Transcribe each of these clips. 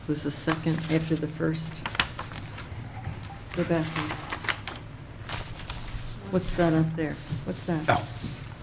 Was the second after the first? Go back. What's that up there? What's that? Oh,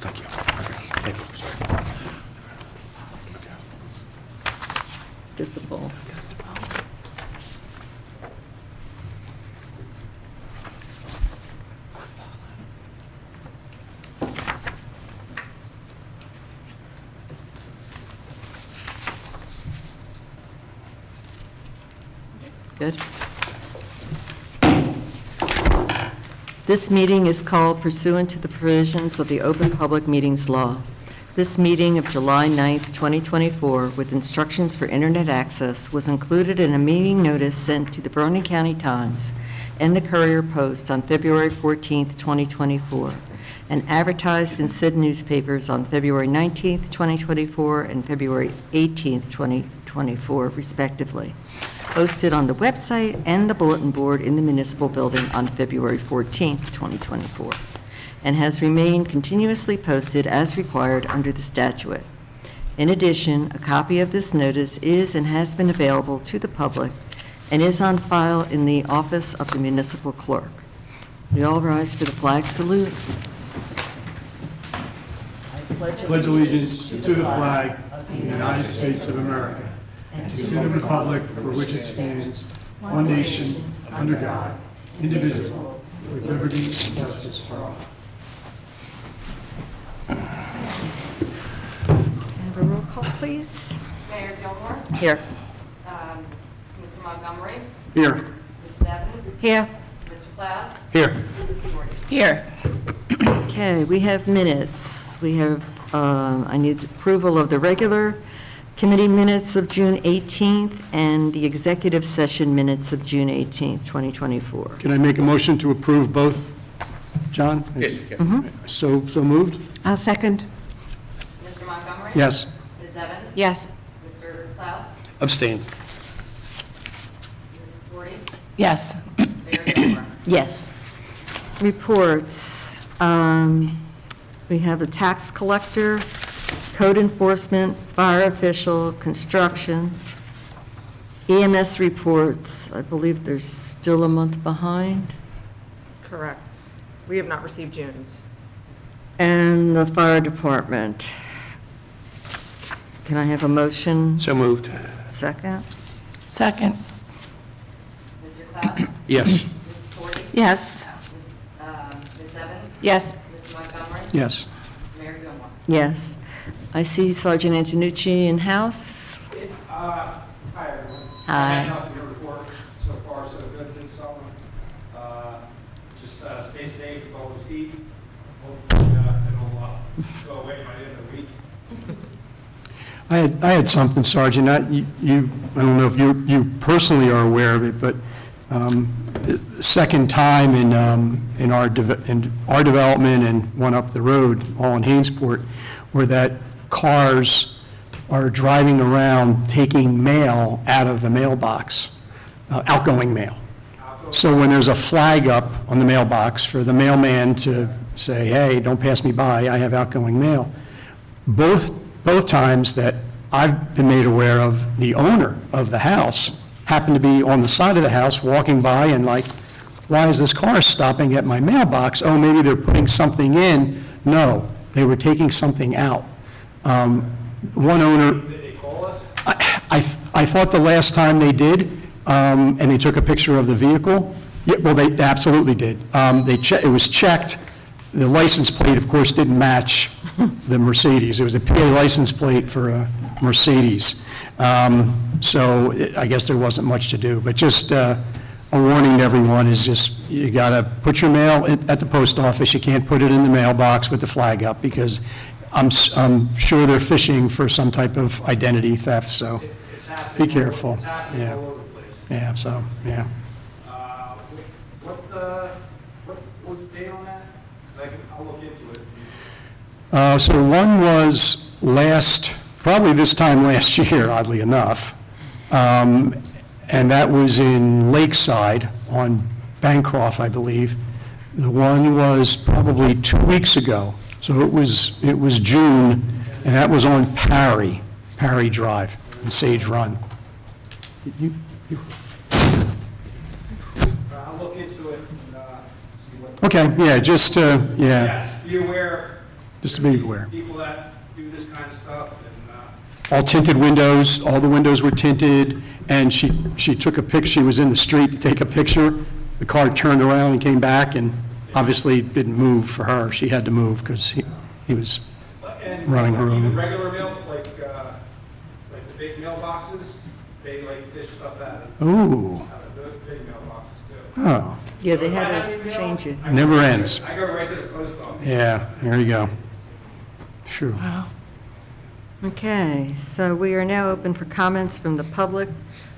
thank you. Okay, thank you. Sorry. Just the poll. Good. This meeting is called pursuant to the provisions of the Open Public Meetings Law. This meeting of July 9th, 2024, with instructions for internet access, was included in a meeting notice sent to the Vernon County Times and the Courier Post on February 14th, 2024, and advertised in said newspapers on February 19th, 2024, and February 18th, 2024, respectively, posted on the website and the bulletin board in the municipal building on February 14th, 2024, and has remained continuously posted as required under the statute. In addition, a copy of this notice is and has been available to the public and is on file in the office of the municipal clerk. We all rise for the flag salute. Pledge allegiance to the flag of the United States of America and to the republic for which it stands, one nation, under God, indivisible, with liberty and justice for all. Have a roll call, please. Mayor Gilmore, Here. Mr. Montgomery, Here. Ms. Evans, Here. Mr. Klaus, Here. Ms. Shorty. Here. Okay, we have minutes. We have, I need approval of the regular committee minutes of June 18th and the executive session minutes of June 18th, 2024. Can I make a motion to approve both, John? Yes, you can. So moved? I'll second. Mr. Montgomery? Yes. Ms. Evans? Yes. Mr. Klaus, Abstain. Ms. Shorty, Yes. Mayor Gilmore. Yes. Reports. We have the tax collector, code enforcement, fire official, construction, EMS reports. I believe they're still a month behind. Correct. We have not received June's. And the fire department. Can I have a motion? So moved. Second? Second. Mr. Klaus, Yes. Ms. Shorty, Yes. Ms. Evans? Yes. Mr. Montgomery? Yes. Mayor Gilmore. Yes. I see Sergeant Antonucci in house. Hi, everyone. Hi. I had nothing to report so far, so good this summer. Just stay safe with all this heat. Hopefully, it'll go away by the end of the week. I had something, Sergeant. I don't know if you personally are aware of it, but second time in our development and one up the road, all in Hainesport, where that cars are driving around taking mail out of the mailbox, outgoing mail. So when there's a flag up on the mailbox for the mailman to say, hey, don't pass me by, I have outgoing mail, both times that I've been made aware of, the owner of the house happened to be on the side of the house walking by and like, why is this car stopping at my mailbox? Oh, maybe they're putting something in. No, they were taking something out. One owner, Did they call us? I thought the last time they did, and they took a picture of the vehicle. Yeah, well, they absolutely did. It was checked. The license plate, of course, didn't match the Mercedes. It was a PA license plate for a Mercedes. So I guess there wasn't much to do. But just a warning to everyone is just, you got to put your mail at the post office. You can't put it in the mailbox with the flag up because I'm sure they're fishing for some type of identity theft, so It's happening. be careful. It's happening Yeah. all over the place. Yeah, so, yeah. What's the date on that? Because I'll look into it. So one was probably this time last year, oddly enough, and that was in Lakeside on Bancroft, I believe. The one was probably 2 weeks ago, so it was June, and that was on Parry Drive in Sage Run. I'll look into it and see what. Okay, yeah, just, yeah, Yes, be aware. just to be aware. People that do this kind of stuff and, All tinted windows, all the windows were tinted, and she took a pic, she was in the street to take a picture. The car turned around and came back, and obviously it didn't move for her. She had to move because he was and running her even own. regular mail, like the big mailboxes, they like fish stuff out of Ooh, those big mailboxes too. oh, Yeah, they If I had have to email, change it. I go Never right ends. to- I go right to the post office. yeah, there you go. Sure. Wow. Okay, so we are now open for comments from the public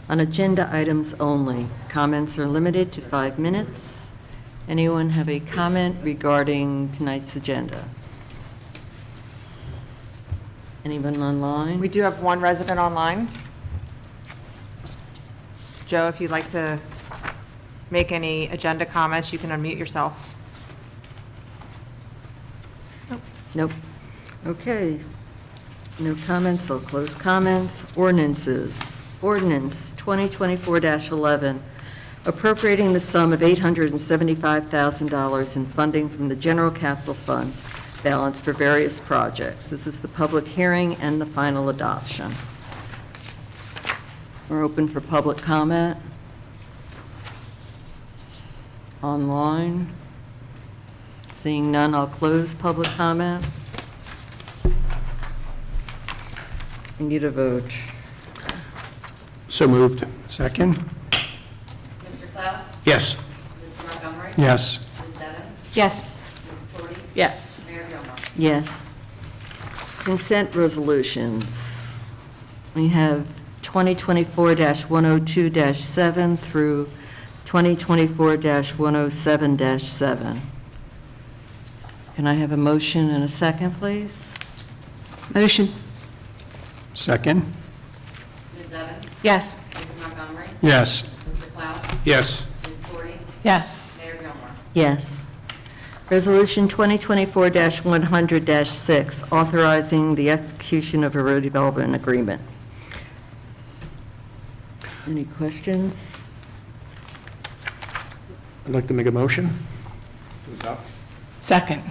on agenda items only. Comments are limited to 5 minutes. Anyone have a comment regarding tonight's agenda? Anyone online? We do have one resident online. Joe, if you'd like to make any agenda comments, you can unmute yourself. Nope. Okay. No comments, I'll close comments. Ordinances. Ordinance 2024-11, appropriating the sum of $875,000 in funding from the General Capital Fund balance for various projects. This is the public hearing and the final adoption. We're open for public comment. Online. Seeing none, I'll close public comment. We need a vote. So moved. Second? Mr. Klaus? Yes. Mr. Montgomery? Yes. Ms. Evans? Yes. Ms. Shorty? Yes. Mayor Gilmore? Yes. Consent resolutions. We have 2024-102-7 through 2024-107-7. Can I have a motion and a second, please? Motion. Second? Ms. Evans? Yes. Mr. Montgomery? Yes. Mr. Klaus? Yes. Ms. Shorty? Yes. Mayor Gilmore? Yes. Resolution 2024-100-6, authorizing the execution of a road development agreement. Any questions? I'd like to make a motion. Second.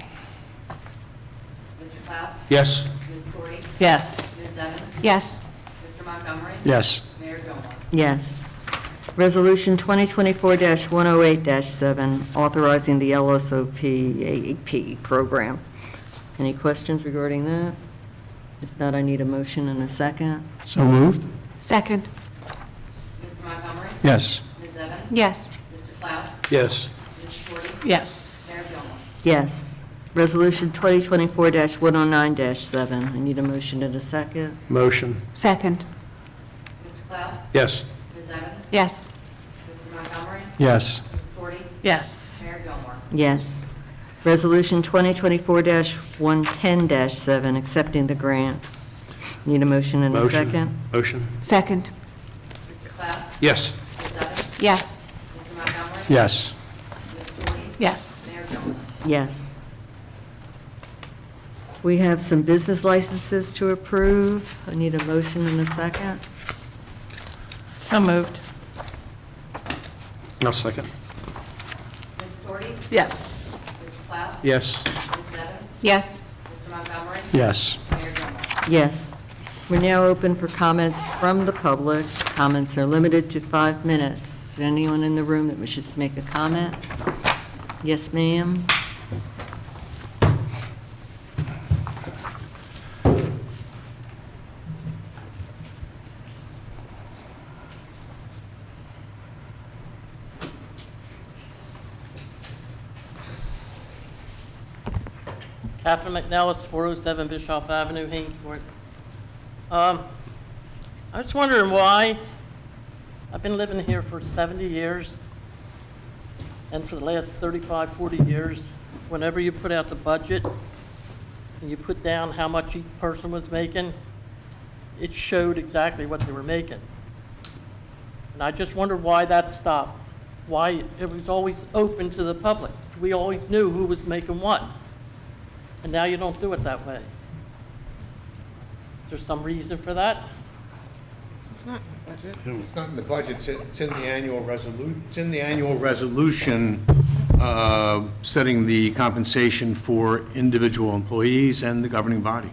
Mr. Klaus? Yes. Ms. Shorty? Yes. Ms. Evans? Yes. Mr. Montgomery? Yes. Mayor Gilmore? Yes. Resolution 2024-108-7, authorizing the LSOP AAP program. Any questions regarding that? If not, I need a motion and a second. So moved? Second. Mr. Montgomery? Yes. Ms. Evans? Yes. Mr. Klaus? Yes. Ms. Shorty? Yes. Mayor Gilmore? Yes. Resolution 2024-109-7, I need a motion and a second. Motion. Second. Mr. Klaus? Yes. Ms. Evans? Yes. Mr. Montgomery? Yes. Ms. Shorty? Yes. Mayor Gilmore? Yes. Resolution 2024-110-7, accepting the grant. Need a motion and a Motion. second? Motion. Second. Mr. Klaus? Yes. Ms. Evans? Yes. Mr. Montgomery? Yes. Ms. Shorty? Yes. Mayor Gilmore? Yes. We have some business licenses to approve. I need a motion and a second. So moved. I'll second. Ms. Shorty? Yes. Mr. Klaus? Yes. Ms. Evans? Yes. Mr. Montgomery? Yes. Mayor Gilmore? Yes. We're now open for comments from the public. Comments are limited to 5 minutes. Is there anyone in the room that wishes to make a comment? Yes, ma'am? Catherine McNellis, 407 Bischoff Avenue, Hainesport. I was wondering why, I've been living here for 70 years, and for the last 35, 40 years, whenever you put out the budget and you put down how much each person was making, it showed exactly what they were making. And I just wondered why that stopped, why it was always open to the public. We always knew who was making what. And now you don't do it that way. Is there some reason for that? It's not in the budget. It's not in the budget, it's in the annual resolution, setting the compensation for individual employees and the governing body.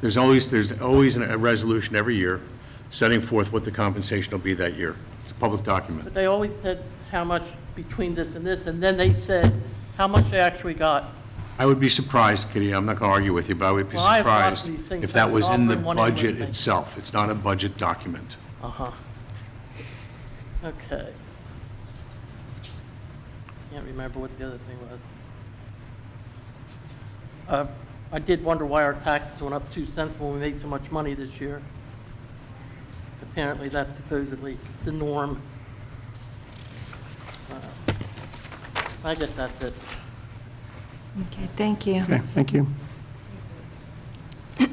There's always a resolution every year setting forth what the compensation will be that year. It's a public document. But they always said how much between this, and then they said how much they actually got. I would be surprised, Kitty, I'm not going to argue with you, but I would be Well, I have lots of surprised these things if that that was in the offer one end, budget one thing. itself. It's not a budget document. Uh-huh. Okay. Can't remember what the other thing was. I did wonder why our taxes went up 2 cents when we made so much money this year. Apparently, that's supposedly the norm. I guess that's it. Okay, thank you. Okay, thank you.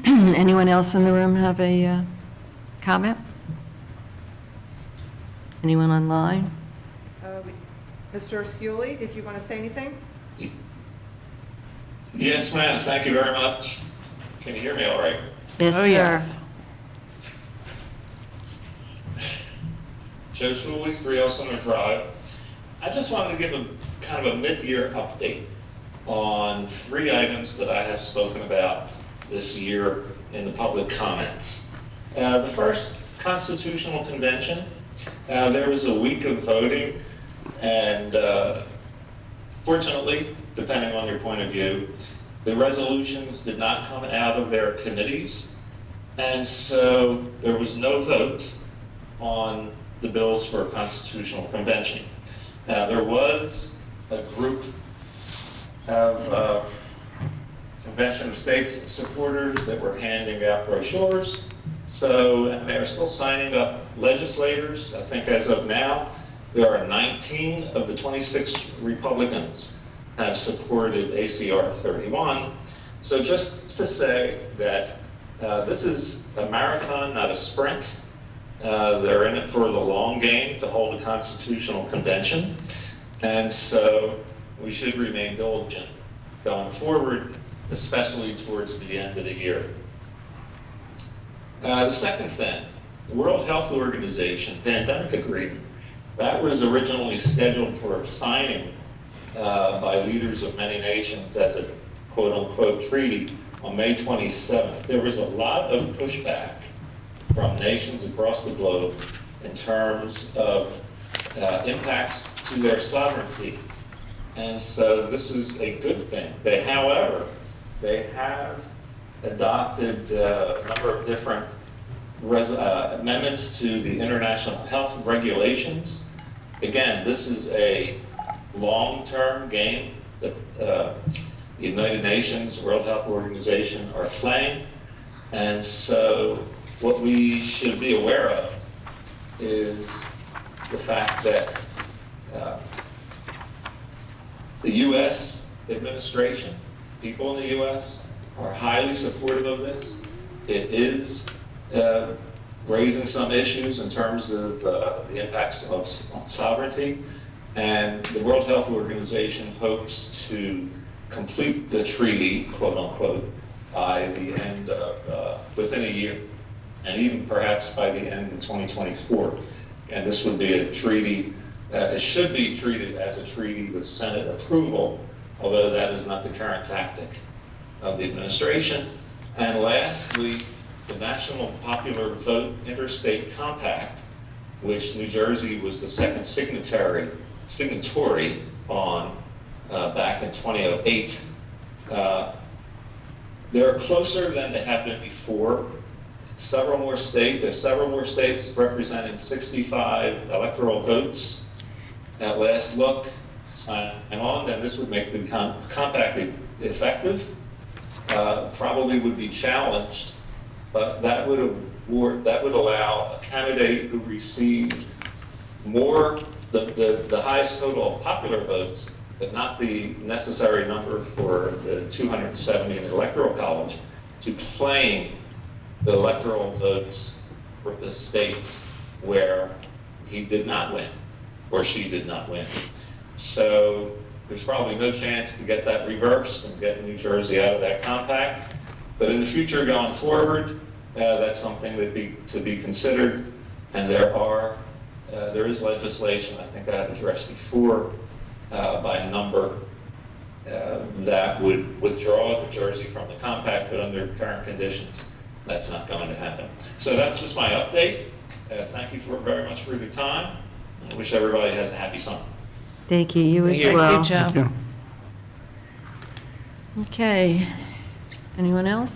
Anyone else in the room have a comment? Anyone online? Mr. Scully, did you want to say anything? Yes, ma'am. Thank you very much. Can you hear me all right? Yes, Oh, sir. yes. Joe Schuley, 3 Elsinore Drive. I just wanted to give a kind of a mid-year update on 3 items that I have spoken about this year in the public comments. The first, Constitutional Convention. There was a week of voting, and fortunately, depending on your point of view, the resolutions did not come out of their committees, and so there was no vote on the bills for a constitutional convention. There was a group of Convention of States supporters that were handing out brochures, and they're still signing up legislators. I think as of now, there are 19 of the 26 Republicans have supported ACR 31. So just to say that this is a marathon, not a sprint. They're in it for the long game to hold a constitutional convention. And so we should remain diligent going forward, especially towards the end of the year. The second thing, World Health Organization pandemic agreement. That was originally scheduled for signing by leaders of many nations as a quote-unquote treaty on May 27th. There was a lot of pushback from nations across the globe in terms of impacts to their sovereignty. And so this is a good thing. However, they have adopted a number of different amendments to the international health regulations. Again, this is a long-term game that the United Nations, World Health Organization are playing. And so what we should be aware of is the fact that the U.S. administration, people in the U.S. are highly supportive of this. It is raising some issues in terms of the impacts on sovereignty, and the World Health Organization hopes to complete the treaty, quote unquote, by the end of, within a year, and even perhaps by the end of 2024. And this would be a treaty, it should be treated as a treaty with Senate approval, although that is not the current tactic of the administration. And lastly, the National Popular Vote Interstate Compact, which New Jersey was the second signatory on back in 2008. They're closer than they have been before. There's several more states representing 65 electoral votes. At last look, sign on, and this would make the compact effective. Probably would be challenged, but that would allow a candidate who received more, the highest total of popular votes, but not the necessary number for the 270 in the Electoral College, to claim the electoral votes for the states where he did not win, or she did not win. So there's probably no chance to get that reversed and get New Jersey out of that compact. But in the future going forward, that's something to be considered. And there is legislation, I think I had addressed before, by number, that would withdraw New Jersey from the compact, but under current conditions, that's not going to happen. So that's just my update. Thank you very much for your time. I wish everybody has a happy summer. Thank you, you as Thank you. well. Thank you, Joe. Okay. Anyone else?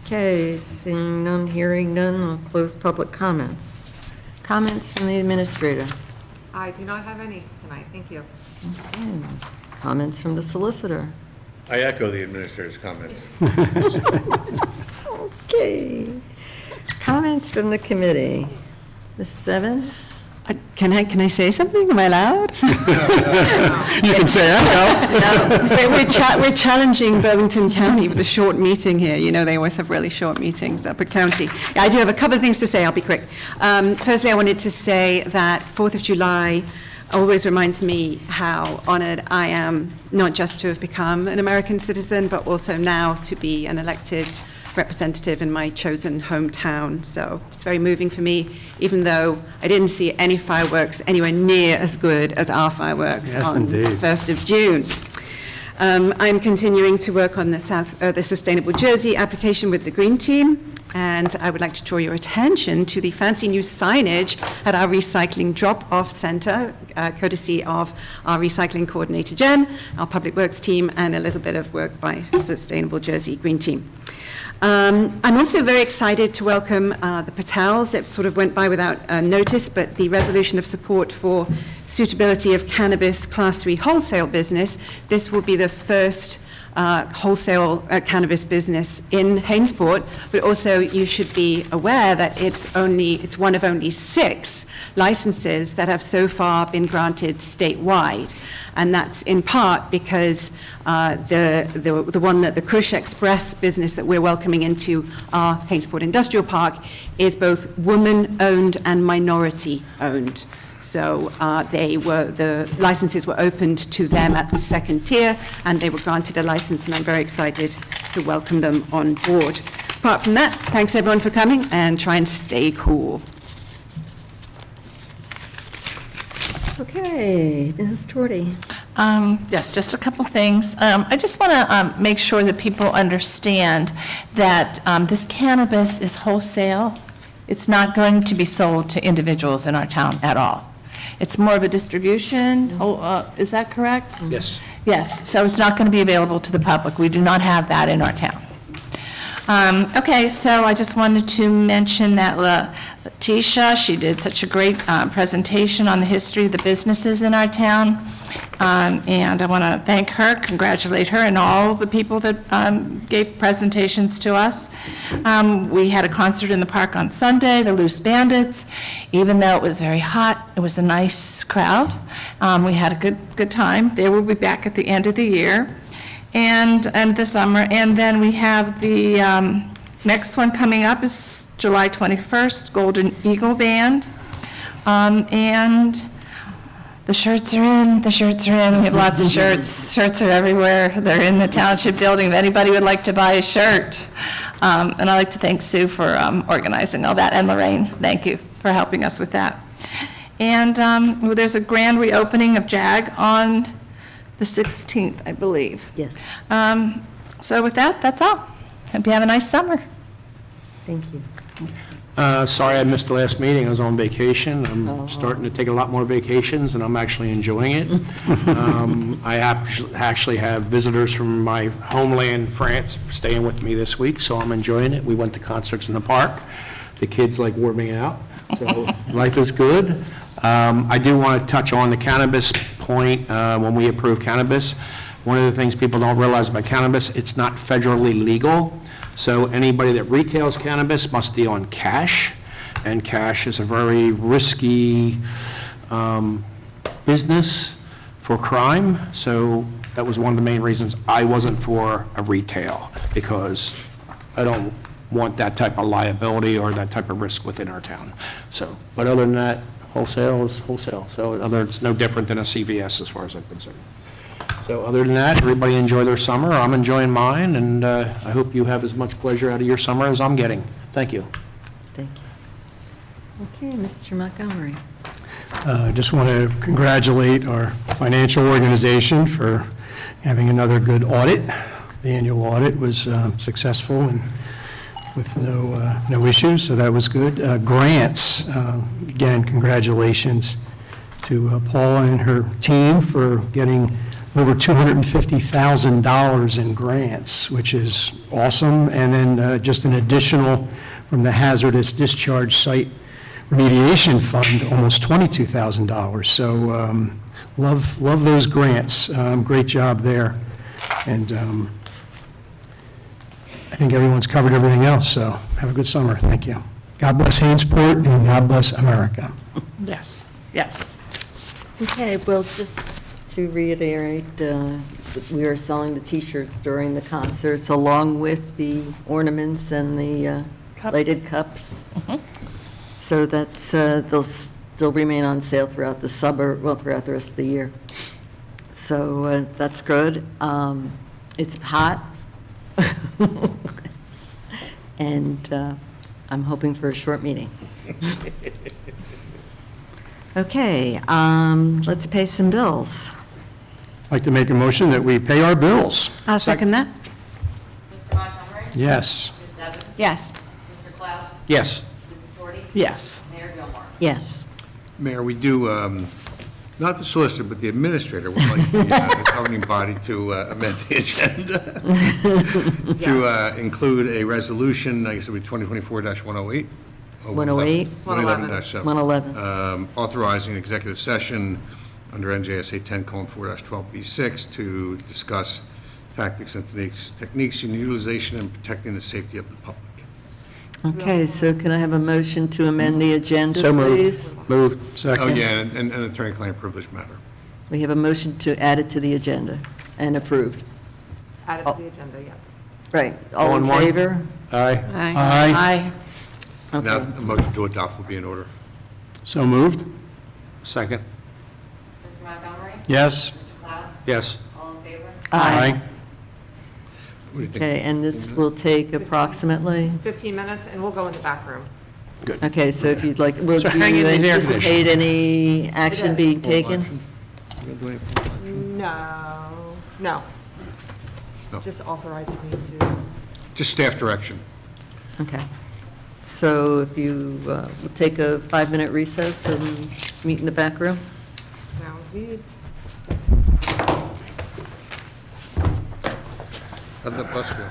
Okay, seeing none, hearing none, I'll close public comments. Comments from the administrator. I do not have any tonight, thank you. Okay. Comments from the solicitor. I echo the administrator's comments. Okay. Comments from the committee. Mrs. Evans? Can I say something? Am I allowed? You can say that, We're challenging Burlington County with a short meeting here. You know, they always have really short meetings up at county. I do have a couple of things to say. I'll be quick. Firstly, I wanted to say that 4th of July always reminds me how honored I am, not just to have become an American citizen, but also now to be an elected representative in my chosen hometown. So it's very moving for me, even though I didn't see any fireworks anywhere near as good as our fireworks Yes, on indeed. 1st of June. I'm continuing to work on the Sustainable Jersey application with the Green Team, and I would like to draw your attention to the fancy new signage at our recycling drop-off center, courtesy of our recycling coordinator, Jen, our Public Works team, and a little bit of work by Sustainable Jersey Green Team. I'm also very excited to welcome the Patels. It sort of went by without notice, but the resolution of support for suitability of cannabis Class 3 wholesale business. This will be the first wholesale cannabis business in Hainesport, but also you should be aware that it's one of only 6 licenses that have so far been granted statewide. And that's in part because the one that the Kush Express business that we're welcoming into our Hainesport Industrial Park is both woman-owned and minority-owned. So the licenses were opened to them at the 2nd tier, and they were granted a license, and I'm very excited to welcome them on board. Apart from that, thanks everyone for coming, and try and stay cool. Okay, Mrs. Torty. Yes, just a couple things. I just want to make sure that people understand that this cannabis is wholesale. It's not going to be sold to individuals in our town at all. It's more of a distribution. Is that correct? Yes. Yes, so it's not going to be available to the public. We do not have that in our town. Okay, so I just wanted to mention that Letitia, she did such a great presentation on the history of the businesses in our town. And I want to thank her, congratulate her, and all the people that gave presentations to us. We had a concert in the park on Sunday, the Loose Bandits. Even though it was very hot, it was a nice crowd. We had a good time. They will be back at the end of the year and the summer. And then we have the next one coming up is July 21st, Golden Eagle Band. And the shirts are in. We have lots of shirts. Shirts are everywhere. They're in the Township building. If anybody would like to buy a shirt. And I'd like to thank Sue for organizing all that, and Lorraine. Thank you for helping us with that. And there's a grand reopening of JAG on the 16th, I believe. Yes, So with that, that's all. Hope you have a nice summer. thank you. Sorry I missed the last meeting. I was on vacation. Oh. I'm starting to take a lot more vacations, and I'm actually enjoying it. I actually have visitors from my homeland, France, staying with me this week, so I'm enjoying it. We went to concerts in the park. The kids like warming out, so life is good. I do want to touch on the cannabis point. When we approve cannabis, one of the things people don't realize about cannabis, it's not federally legal. So anybody that retails cannabis must deal in cash, and cash is a very risky business for crime. So that was one of the main reasons I wasn't for a retail, because I don't want that type of liability or that type of risk within our town. So, but other than that, wholesale is wholesale. So it's no different than a CVS as far as I'm concerned. So other than that, everybody enjoy their summer. I'm enjoying mine, and I hope you have as much pleasure out of your summer as I'm getting. Thank you. Thank you. Okay, Mr. Montgomery. I just want to congratulate our financial organization for having another good audit. The annual audit was successful and with no issues, so that was good. Grants, again, congratulations to Paula and her team for getting over $250,000 in grants, which is awesome. And then just an additional from the Hazardous Discharge Site Remediation Fund, almost $22,000. So love those grants. Great job there. And I think everyone's covered everything else, so have a good summer. Thank you. God bless Hainsport and God bless America. Yes, yes. Okay, well, just to reiterate, we are selling the T-shirts during the concerts along with the ornaments and the Cups. lighted cups. So that's, they'll still remain on sale throughout the throughout the rest of the year. So that's good. It's hot. And I'm hoping for a short meeting. Okay, let's pay some bills. I'd like to make a motion that we pay our bills. I'll second that. Mr. Montgomery? Yes. Ms. Evans? Yes. Mr. Klaus? Yes. Ms. Doherty? Yes. Mayor Gilmore? Yes. Mayor, we do, not the solicitor, but the administrator would like the governing body to amend the agenda to include a resolution, I guess it would be 2024-108? 108? 111-7. 111. Authorizing executive session under NJSA 10:4-12B6 to discuss tactics and techniques in utilization and protecting the safety of the public. Okay, so can I have a motion to amend the agenda, So please? moved. Second. Oh, yeah, and attorney-client privilege matter. We have a motion to add it to the agenda and approved. Add it to the agenda, yeah. Right, all in On one? favor? Aye. Aye. Aye. Now, Okay. a motion to adopt will be in order. So moved. Second. Mr. Montgomery? Yes. Mr. Klaus? Yes. All in favor? Aye. What do you think? Okay, and this will take approximately, 15 minutes, and we'll go in the back room. okay, so if you'd like, will So do hang you it in the air anticipate any action being taken? No. No. Just authorizing me to. Just staff direction. Okay. So if you, we'll take a 5-minute recess and meet in the back room? Sounds good. How'd that bus go?